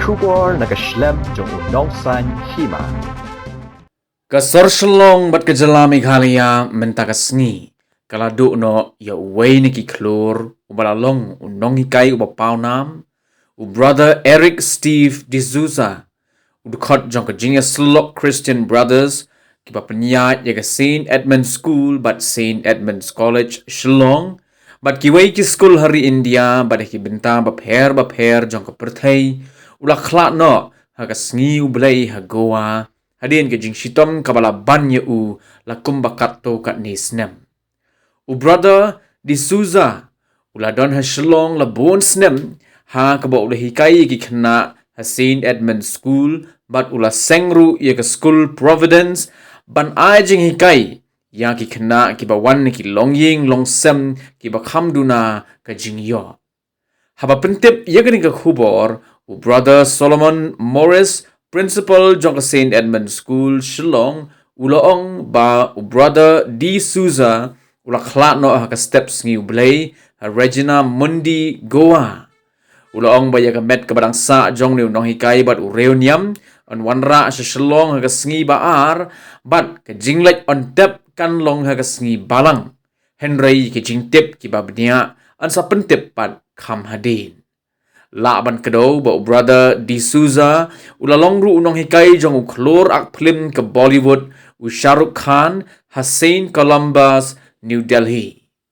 Shubor nakaslem jong unongsan Hima. Kasor Shillong bat kejalami khalia mentakasngi. Kala no ya uway ni kiklor ubalalong Nonghikai ubapawnam brother Eric Steve D'Souza udukot jong Jynjar Slok Christian Brothers kiba penyat ya St. Edmund's School bat St. Edmund's College Shillong bat kiway ki school hari India bat ki benta bapher jong perthai ula khla no hagasngi ublay hagoa hadin ke jing shitom kabala banya u lakum bakato kat nisnem. Brother D'Souza uladon ha Shillong la bon snem ha kaba ula hikai ki khna ha St. Edmund's School but ula sengru ya ke school Providence ban ajing hikai ya ki khna ki ba wan ki longying longsem ki ba khamduna ka jingyo. Haba pentip ya ke ka khubor brother Solomon Morris Principal jong St. Edmund's School Shillong ulaong ba brother D'Souza ula khlat no ha ka steps ngi ublay ha Regina Mundi Goa ulaong ba ya ka met ka badang sa jong ni Nonghikai bat ureuniam on wanra sa Shillong ha ka sngi baar bat ka jinglet on tep kan long ha ka sngi balang Henry ki jingtip ki babnia an sa pentip pat kham hadin Laban kedo ba brother D'Souza ulalong ru Nonghikai jong uklor ak film ke Bollywood u Shah Rukh Khan ha St. Columbus New Delhi.